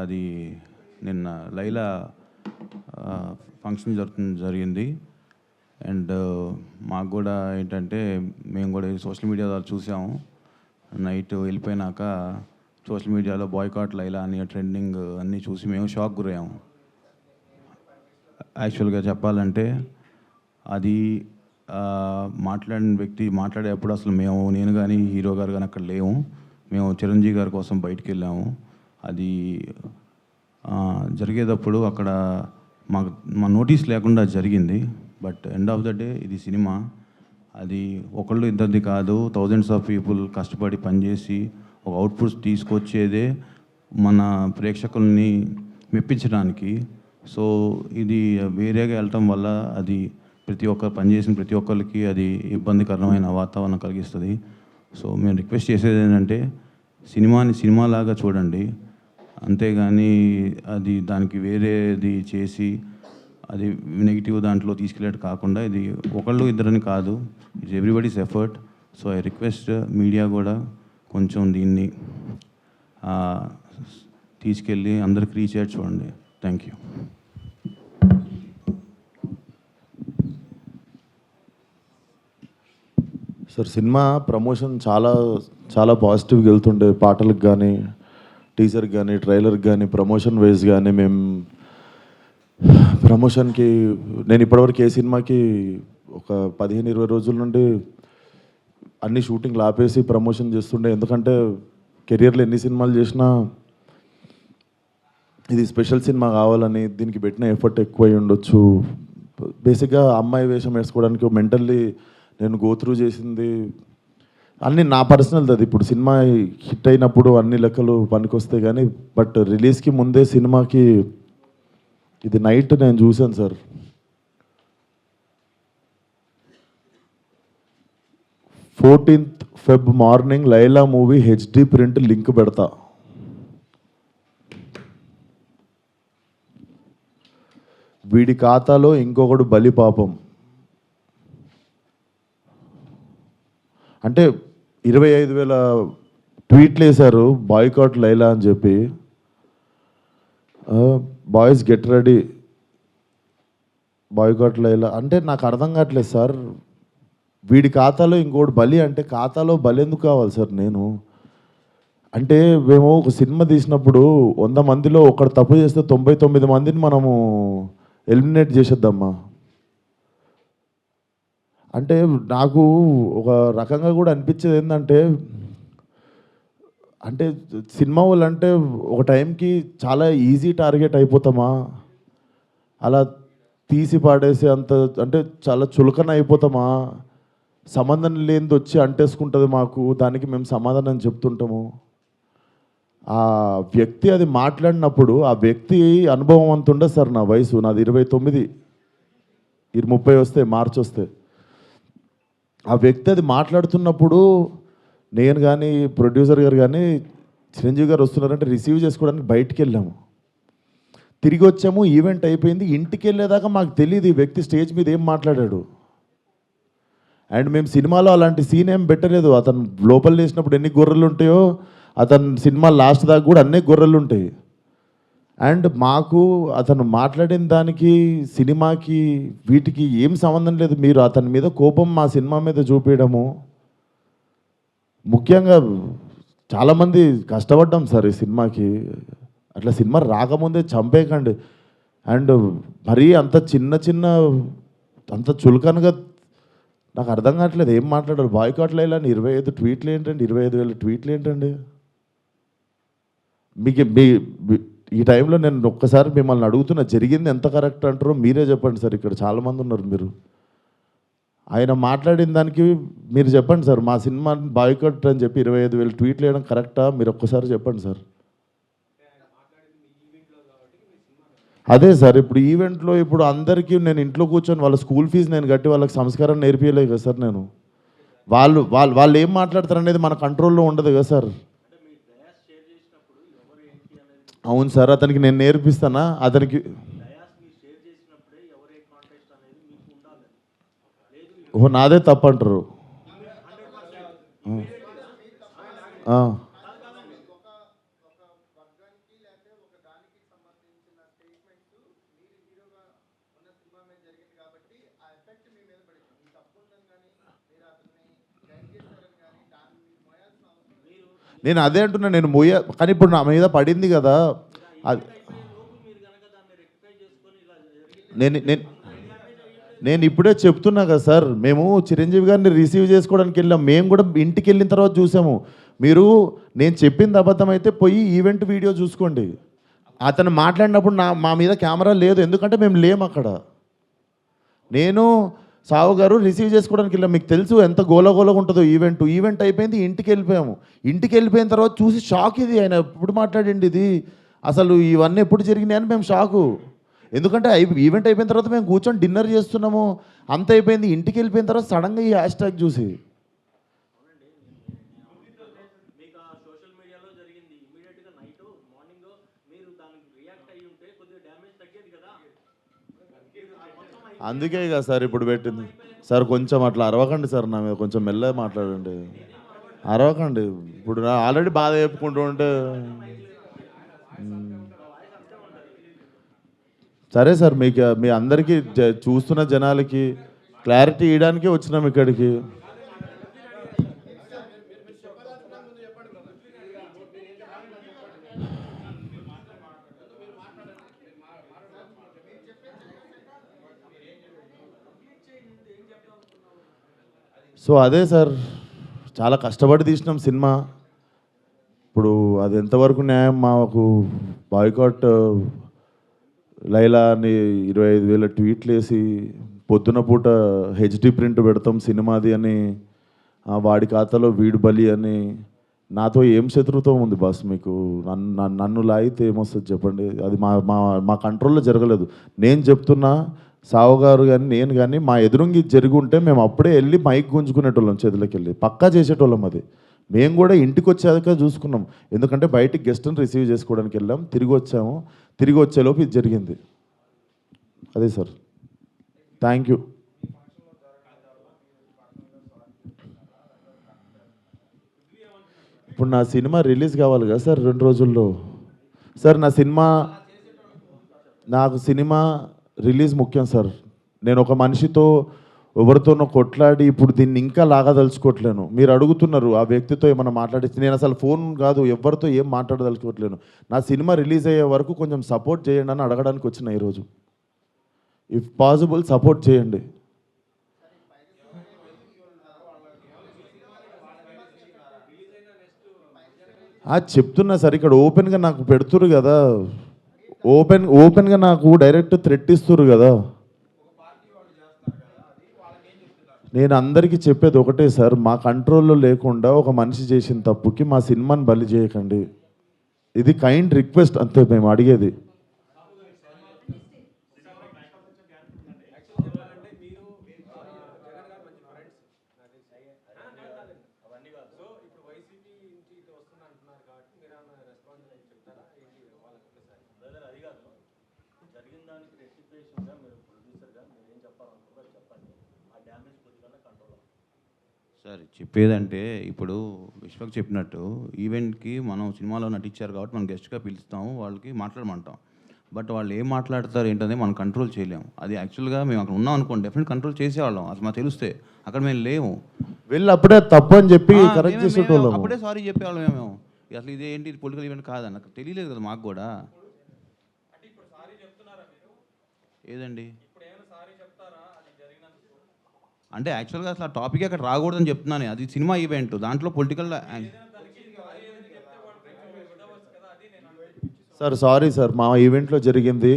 అది నిన్న లైలా ఫంక్షన్ జరిగింది. అండ్ మాకు కూడా ఏంటంటే మేము కూడా సోషల్ మీడియా ద్వారా చూసాము. నైట్ వెళ్ళిపోయినాక సోషల్ మీడియాలో బాయ్కాట్ లైలా అని ట్రెండింగ్ అన్నీ చూసి మేము షాక్ గురయ్యాము. యాక్చువల్గా చెప్పాలంటే అది మాట్లాడిన వ్యక్తి మాట్లాడేటప్పుడు అసలు నేను కానీ హీరో గారు కానీ అక్కడ లేము. మేము చిరంజీవి గారి కోసం బయటికి వెళ్ళాము. అది జరిగేటప్పుడు అక్కడ మా నోటీస్ లేకుండా జరిగింది. But end of the day ఇది సినిమా. అది ఒకళ్ళు ఇద్దరిది కాదు, థౌజండ్స్ ఆఫ్ పీపుల్ కష్టపడి పనిచేసి ఒక అవుట్పుట్స్ తీసుకొచ్చేదే మన ప్రేక్షకుల్ని మెప్పించడానికి. సో ఇది వేరేగా వెళ్ళటం వల్ల అది పనిచేసిన ప్రతి ఒక్కరికి అది ఇబ్బందికరమైన వాతావరణం కలిగిస్తుంది. సో మేము రిక్వెస్ట్ చేసేది ఏంటంటే సినిమాని సినిమాలాగా చూడండి, అంతేగాని అది దానికి వేరేది చేసి అది నెగిటివ్ దాంట్లో తీసుకెళ్ళేది కాకుండా ఇది ఒకళ్ళు ఇద్దరని కాదు, it's everybody's effort. So I request media కూడా కొంచెం దీన్ని తీసుకెళ్ళి అందరికి రీచ్ అయ్యేది చూడండి. Thank you. Sir, cinema promotion చాలా చాలా పాజిటివ్గా వెళ్తుండే. పాటలకు కానీ, టీజర్కి కానీ, ట్రైలర్కి కానీ, ప్రమోషన్ వైజ్ కానీ మేము ప్రమోషన్కి నేను ఇప్పటివరకు ఏ సినిమాకి ఒక 15-20 రోజుల నుండి అన్ని షూటింగ్లు ఆపేసి ప్రమోషన్ చేస్తుండే. ఎందుకంటే కెరియర్లో ఎన్ని సినిమాలు చేసినా ఇది స్పెషల్ సినిమా కావాలని దీనికి పెట్టిన ఎఫర్ట్ ఎక్కువై ఉండొచ్చు. బేసిక్గా అమ్మాయి వేషం వేసుకోవడానికి మెంటల్లీ నేను గోత్రూ చేసింది అన్నీ నా పర్సనల్ది. అది ఇప్పుడు సినిమా హిట్ అయినప్పుడు అన్ని లెక్కలు పనికొస్తాయి కానీ, బట్ రిలీజ్కి ముందే సినిమాకి ఇది నైట్ నేను చూశాను sir. 14th Feb morning Laila movie HD print link పెడతా. వీడి ఖాతాలో ఇంకొకడు బలి పాపం అంటే 25,000 ట్వీట్లు వేశారు బాయ్కాట్ లైలా అని చెప్పి. Boys get ready boycott Laila అంటే నాకు అర్థం కావట్లేదు సార్. వీడి ఖాతాలో ఇంకోటి బలి అంటే ఖాతాలో బలి ఎందుకు కావాలి సార్? నేను అంటే మేము ఒక సినిమా తీసినప్పుడు 100 మందిలో ఒకడు తప్పు చేస్తే 99 మందిని మనము ఎలిమినేట్ చేసేద్దామా అంటే నాకు ఒక రకంగా కూడా అనిపించేది ఏంటంటే, అంటే సినిమా వాళ్ళు అంటే ఒక టైంకి చాలా ఈజీ టార్గెట్ అయిపోతామా, అలా తీసి పాడేసి అంత అంటే చాలా చులకన అయిపోతామా, సంబంధం లేనిది వచ్చి అంటేసుకుంటుంది మాకు, దానికి మేము సమాధానం చెప్తుంటాము. ఆ వ్యక్తి అది మాట్లాడినప్పుడు ఆ వ్యక్తి అనుభవం అంత ఉండదు సార్. నా వయసు నాది 29, 30 వస్తే మార్చి వస్తే ఆ వ్యక్తి అది మాట్లాడుతున్నప్పుడు నేను కానీ ప్రొడ్యూసర్ గారు కానీ చిరంజీవి గారు వస్తున్నారంటే రిసీవ్ చేసుకోవడానికి బయటికి వెళ్ళాము. తిరిగి వచ్చాము, ఈవెంట్ అయిపోయింది. ఇంటికి వెళ్ళేదాకా మాకు తెలియదు ఈ వ్యక్తి స్టేజ్ మీద ఏం మాట్లాడాడు. అండ్ మేము సినిమాలో అలాంటి సీన్ ఏం పెట్టలేదు. అతను లోపల వేసినప్పుడు ఎన్ని గొర్రెలు ఉంటాయో అతను సినిమా లాస్ట్ దాకా కూడా అన్నీ గొర్రెలు ఉంటాయి. అండ్ మాకు అతను మాట్లాడిన దానికి సినిమాకి వీటికి ఏం సంబంధం లేదు. మీరు అతని మీద కోపం మా సినిమా మీద చూపించడము. ముఖ్యంగా చాలామంది కష్టపడ్డాం సార్ ఈ సినిమాకి. అట్లా సినిమా రాకముందే చంపేయకండి. అండ్ మరీ అంత చిన్న అంత చులకనగా నాకు అర్థం కావట్లేదు ఏం మాట్లాడారు. బాయ్కాట్ లైలా అని 25 ట్వీట్లు ఏంటండి? 25,000 ట్వీట్లు ఏంటండి? మీకు ఈ టైంలో నేను ఒక్కసారి మిమ్మల్ని అడుగుతున్నా, జరిగింది ఎంత కరెక్ట్ అంటారో మీరే చెప్పండి సార్. ఇక్కడ చాలామంది ఉన్నారు. మీరు ఆయన మాట్లాడిన దానికి మీరు చెప్పండి సార్. మా సినిమా బాయ్కాట్ అని చెప్పి 25,000 ట్వీట్లు వేయడం కరెక్టా? మీరు ఒక్కసారి చెప్పండి సార్. అదే సార్, ఇప్పుడు ఈవెంట్లో ఇప్పుడు అందరికీ నేను ఇంట్లో కూర్చొని వాళ్ళ స్కూల్ ఫీజు నేను కట్టి వాళ్ళకి సంస్కారం నేర్పించలేదు కదా సార్. నేను వాళ్ళు ఏం మాట్లాడతారు అనేది మన కంట్రోల్లో ఉండదు కదా సార్. అవును సార్, అతనికి నేను నేర్పిస్తానా? అతనికి నాదే తప్పంటారు. నేను అదే అంటున్నా, నేను కానీ ఇప్పుడు నా మీద పడింది కదా అది. నేను నేను నేను ఇప్పుడే చెప్తున్నా కదా సార్, మేము చిరంజీవి గారిని రిసీవ్ చేసుకోవడానికి వెళ్ళాం, మేము కూడా ఇంటికి వెళ్ళిన తర్వాత చూసాము. మీరు నేను చెప్పింది అబద్ధం అయితే పోయి ఈవెంట్ వీడియో చూసుకోండి. అతను మాట్లాడినప్పుడు మా మీద కెమెరా లేదు, ఎందుకంటే మేము లేము అక్కడ. నేను సావు గారు రిసీవ్ చేసుకోవడానికి వెళ్ళాం, మీకు తెలుసు ఎంత గోలగోలగా ఉంటుందో ఈవెంట్ అయిపోయింది, ఇంటికి వెళ్ళిపోయాము. ఇంటికి వెళ్ళిపోయిన తర్వాత చూసి షాక్, ఇది ఆయన ఎప్పుడు మాట్లాడండి, ఇది అసలు ఇవన్నీ ఎప్పుడు జరిగినాయి అని మేము షాకు. ఎందుకంటే ఈవెంట్ అయిపోయిన తర్వాత మేము కూర్చొని డిన్నర్ చేస్తున్నాము, అంత అయిపోయింది, ఇంటికి వెళ్ళిపోయిన తర్వాత సడన్గా ఈ హ్యాష్ ట్యాగ్ చూసి అందుకే కదా సార్ ఇప్పుడు పెట్టింది. సార్ కొంచెం అట్లా అరవకండి సార్, నా మీద కొంచెం మెల్లగా మాట్లాడండి, అరవకండి. ఇప్పుడు నా ఆల్రెడీ బాధ చెప్పుకుంటూ ఉంటే సరే సార్, మీకు మీ అందరికీ చూస్తున్న జనాలకి క్లారిటీ ఇవ్వడానికే వచ్చినాం ఇక్కడికి. సో అదే సార్, చాలా కష్టపడి తీసినాం సినిమా. ఇప్పుడు అది ఎంతవరకు న్యాయం, మాకు బాయ్కాట్ లైలా అని 25,000 ట్వీట్లు వేసి పొద్దున పూట హెచ్డి ప్రింట్ పెడతాం సినిమాది అని, వాడి ఖాతాలో వీడు బలి అని. నాతో ఏం శత్రుత్వం ఉంది బాస్ మీకు? నన్ను లాగితే ఏమొస్తుంది చెప్పండి? అది మా మా మా కంట్రోల్లో జరగలేదు. నేను చెప్తున్నా, సావు గారు కానీ నేను కానీ మా ఎదురుంగి జరిగి ఉంటే మేము అప్పుడే వెళ్ళి మైక్ గుంజుకునేటోళ్ళం, చేతులకి వెళ్ళి పక్కా చేసేటోళ్ళం. అది మేము కూడా ఇంటికి వచ్చాక చూసుకున్నాం, ఎందుకంటే బయటికి గెస్ట్ని రిసీవ్ చేసుకోవడానికి వెళ్ళాం, తిరిగి వచ్చాము. తిరిగి వచ్చేలోపు ఇది జరిగింది. అదే సార్, థ్యాంక్ యూ. ఇప్పుడు నా సినిమా రిలీజ్ కావాలి కదా సార్ 2 రోజుల్లో. సార్ నాకు సినిమా రిలీజ్ ముఖ్యం సార్. నేను ఒక మనిషితో ఎవరితోనో కొట్లాడి ఇప్పుడు దీన్ని ఇంకా లాగదలుచుకోవట్లేను. మీరు అడుగుతున్నారు ఆ వ్యక్తితో ఏమైనా మాట్లాడించి, నేను అసలు ఫోన్ కాదు ఎవరితో ఏం మాట్లాడదలుచుకోవట్లేను. నా సినిమా రిలీజ్ అయ్యే వరకు కొంచెం సపోర్ట్ చేయండి అని అడగడానికి వచ్చిన ఈరోజు. ఇఫ్ పాసిబుల్ సపోర్ట్ చేయండి. చెప్తున్నా సార్, ఇక్కడ ఓపెన్గా నాకు పెడుతురు కదా, ఓపెన్గా నాకు డైరెక్ట్ థ్రెట్ ఇస్తురు కదా. నేను అందరికీ చెప్పేది ఒకటే సార్, మా కంట్రోల్లో లేకుండా ఒక మనిషి చేసిన తప్పుకి మా సినిమాని బలి చేయకండి. ఇది కైండ్ రిక్వెస్ట్ అంతే మేము అడిగేది. సార్ చెప్పేదంటే, ఇప్పుడు విశ్వక్ చెప్పినట్టు ఈవెంట్కి మనం సినిమాలో నటించారు కాబట్టి మనం గెస్ట్గా పిలుస్తాము, వాళ్ళకి మాట్లాడమంటాం. బట్ వాళ్ళు ఏం మాట్లాడతారు ఏంటనే మనం కంట్రోల్ చేయలేము. అది యాక్చువల్గా మేము అక్కడ ఉన్నాం అనుకోండి, డెఫినెట్ కంట్రోల్ చేసేవాళ్ళం. అసలు మాకు తెలిస్తే అక్కడ మేము లేము, వెళ్ళి అప్పుడే తప్పు అని చెప్పి కరెక్ట్ చేసేటోళ్ళం, అప్పుడే సారీ చెప్పేవాళ్ళం మేము. అసలు ఇదేంటి, ఇది పొలిటికల్ ఈవెంట్ కాదని నాకు తెలియలేదు కదా మాకు కూడా. ఏదండి అంటే యాక్చువల్గా అసలు ఆ టాపిక్ అక్కడ రాకూడదని చెప్తున్నాను. అది సినిమా ఈవెంట్, దాంట్లో పొలిటికల్. సార్ సారీ సార్, మా ఈవెంట్లో జరిగింది,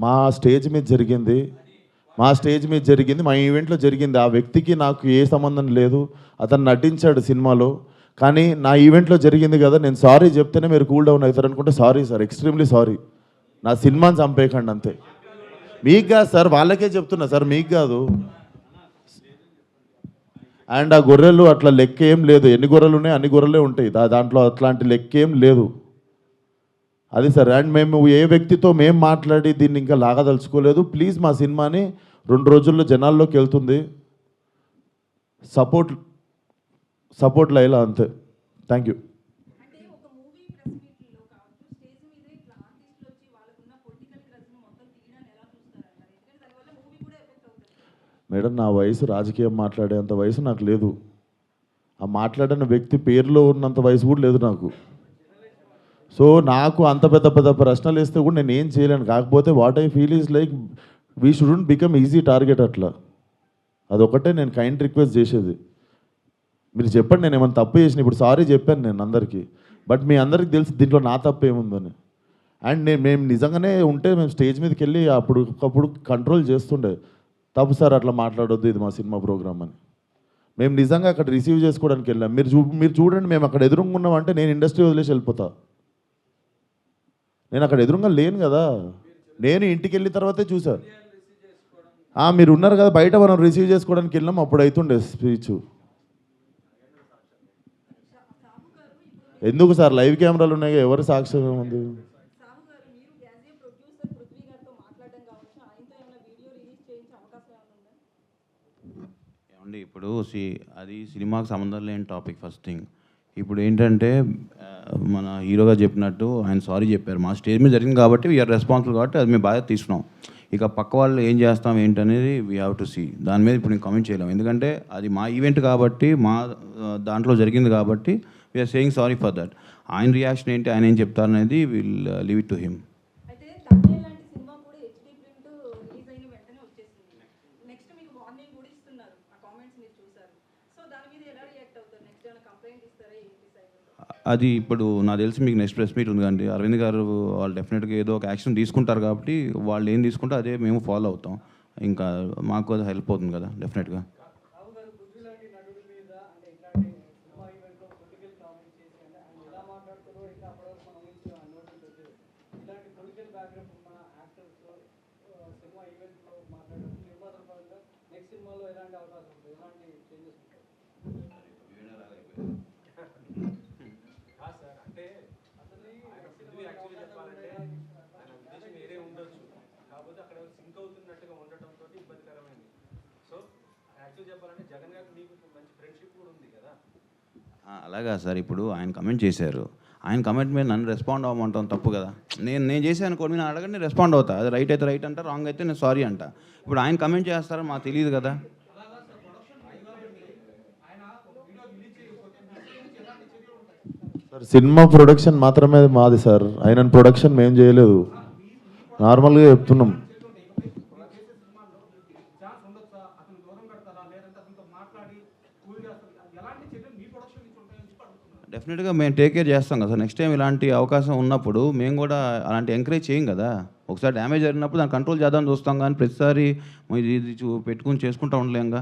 మా స్టేజ్ మీద జరిగింది, మా ఈవెంట్లో జరిగింది. ఆ వ్యక్తికి నాకు ఏ సంబంధం లేదు, అతను నటించాడు సినిమాలో. కానీ నా ఈవెంట్లో జరిగింది కదా, నేను సారీ చెప్తేనే మీరు కూల్ డౌన్ అవుతారు అనుకుంటే సారీ సార్, ఎక్స్ట్రీమ్లీ సారీ. నా సినిమాని చంపేయకండి అంతే. మీకు కాదు సార్, వాళ్ళకే చెప్తున్నా సార్, మీకు కాదు. అండ్ ఆ గొర్రెలు అట్లా లెక్క ఏం లేదు, ఎన్ని గొర్రెలు ఉన్నాయి అన్ని గొర్రెలే ఉంటాయి, దాంట్లో అట్లాంటి లెక్క ఏం లేదు. అది సార్. అండ్ మేము ఏ వ్యక్తితో మేము మాట్లాడి దీన్ని ఇంకా లాగదలుచుకోలేదు. ప్లీజ్ మా సినిమాని 2 రోజుల్లో జనాల్లోకి వెళ్తుంది, సపోర్ట్ లైలా అంతే. Thank you. మేడం, నా వయసు రాజకీయం మాట్లాడేంత వయసు నాకు లేదు. ఆ మాట్లాడిన వ్యక్తి పేరులో ఉన్నంత వయసు కూడా లేదు నాకు. సో నాకు అంత పెద్ద పెద్ద ప్రశ్నలు వేస్తే కూడా నేను ఏం చేయలేను. కాకపోతే what I feel is like we shouldn't become easy target అట్లా. అదొకటే నేను కైండ్ రిక్వెస్ట్ చేసేది. మీరు చెప్పండి నేను ఏమైనా తప్పు చేసిన. ఇప్పుడు సారీ చెప్పాను నేను అందరికీ, బట్ మీ అందరికి తెలుసు దీంట్లో నా తప్పు ఏముందని. అండ్ మేము నిజంగానే ఉంటే మేము స్టేజ్ మీదకి వెళ్ళి అప్పుడు కంట్రోల్ చేస్తుండే, తప్పు సార్ అట్లా మాట్లాడొద్దు, ఇది మా సినిమా ప్రోగ్రామ్ అని. మేము నిజంగా అక్కడ రిసీవ్ చేసుకోవడానికి వెళ్ళాం. మీరు చూడండి, మేము అక్కడ ఎదురుగా ఉన్నామంటే నేను ఇండస్ట్రీ వదిలేసి వెళ్ళిపోతా. నేను అక్కడ ఎదురుగా లేను కదా, నేను ఇంటికి వెళ్ళిన తర్వాతే చూసాను. మీరు ఉన్నారు కదా బయట, మనం రిసీవ్ చేసుకోవడానికి వెళ్ళాం, అప్పుడు అవుతుండే స్పీచ్. ఎందుకు సార్ లైవ్ కెమెరాలు ఉన్నాయి, ఎవరు సాక్ష్యం ఉంది? ఏమండి ఇప్పుడు అది సినిమాకి సంబంధం లేని టాపిక్ ఫస్ట్ థింగ్. ఇప్పుడు ఏంటంటే మన హీరోగా చెప్పినట్టు ఆయన సారీ చెప్పారు, మా స్టేజ్ మీద జరిగింది కాబట్టి వీఆర్ రెస్పాన్సిబుల్ కాబట్టి అది మేము బాగా తీసుకున్నాం. ఇక పక్క వాళ్ళు ఏం చేస్తాం ఏంటనేది వీ హ్యావ్ టు సీ. దాని మీద ఇప్పుడు నేను కామెంట్ చేయలేము, ఎందుకంటే అది మా ఈవెంట్ కాబట్టి, మా దాంట్లో జరిగింది కాబట్టి we're saying sorry for that. ఆయన రియాక్షన్ ఏంటి, ఆయన ఏం చెప్తారనేది will leave it to him. అది ఇప్పుడు నాకు తెలిసి మీకు నెక్స్ట్ ప్రెస్ మీట్ ఉంది కండి, అరవింద్ గారు వాళ్ళు డెఫినెట్గా ఏదో ఒక యాక్షన్ తీసుకుంటారు కాబట్టి వాళ్ళు ఏం తీసుకుంటే అదే మేము ఫాలో అవుతాం. ఇంకా మాకు అది హెల్ప్ అవుతుంది కదా డెఫినెట్గా. అలాగా సార్, ఇప్పుడు ఆయన కమెంట్ చేశారు, ఆయన కమెంట్ మీద నన్ను రెస్పాండ్ అవ్వమంటాం తప్పు కదా. నేను చేశాను కూడా నేను అడగండి, నేను రెస్పాండ్ అవుతా. అది రైట్ అయితే రైట్ అంట, రాంగ్ అయితే నేను సారీ అంట. ఇప్పుడు ఆయన కమెంట్ చేస్తారో మాకు తెలియదు కదా. సార్ సినిమా ప్రొడక్షన్ మాత్రమే మాది సార్, ఆయన ప్రొడక్షన్ మేము చేయలేదు, నార్మల్గా చెప్తున్నాం. డెఫినెట్గా మేము టేక్ కేర్ చేస్తాం కదా సార్. నెక్స్ట్ టైం ఇలాంటి అవకాశం ఉన్నప్పుడు మేము కూడా అలాంటి ఎంకరేజ్ చేయం కదా. ఒకసారి డ్యామేజ్ జరిగినప్పుడు దాన్ని కంట్రోల్ చేద్దామని చూస్తాం, కానీ ప్రతిసారి ఇది పెట్టుకుని చేసుకుంటూ ఉండలేంగా.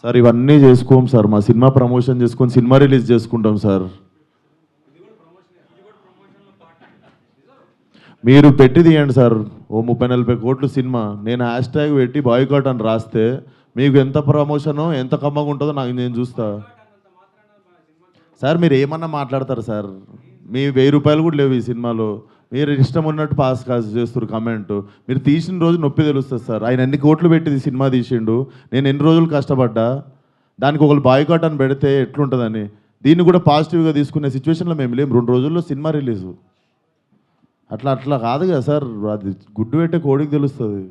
సార్ ఇవన్నీ చేసుకోం సార్, మా సినిమా ప్రమోషన్ చేసుకొని సినిమా రిలీజ్ చేసుకుంటాం సార్. మీరు పెట్టి తీయండి సార్, ఓ 30-40 కోట్లు సినిమా, నేను హ్యాష్ ట్యాగ్ పెట్టి బాయ్కాట్ అని రాస్తే మీకు ఎంత ప్రమోషనో ఎంత కమ్మగా ఉంటుందో నేను చూస్తా. సార్ మీరు ఏమన్నా మాట్లాడతారు సార్, మీ 1000 రూపాయలు కూడా లేవు ఈ సినిమాలో, మీరు ఇష్టం ఉన్నట్టు పాస్ చేస్తారు కమెంట్. మీరు తీసిన రోజు నొప్పి తెలుస్తుంది సార్. ఆయన ఎన్ని కోట్లు పెట్టి సినిమా తీసిండు, నేను ఎన్ని రోజులు కష్టపడ్డా, దానికి ఒకళ్ళు బాయ్కాట్ అని పెడితే ఎట్లుంటుందని. దీన్ని కూడా పాజిటివ్గా తీసుకునే సిచ్యువేషన్లో మేము లేము. 2 రోజుల్లో సినిమా రిలీజు, అట్లా కాదు కదా సార్, అది గుడ్డు పెట్టే కోడికి తెలుస్తుంది.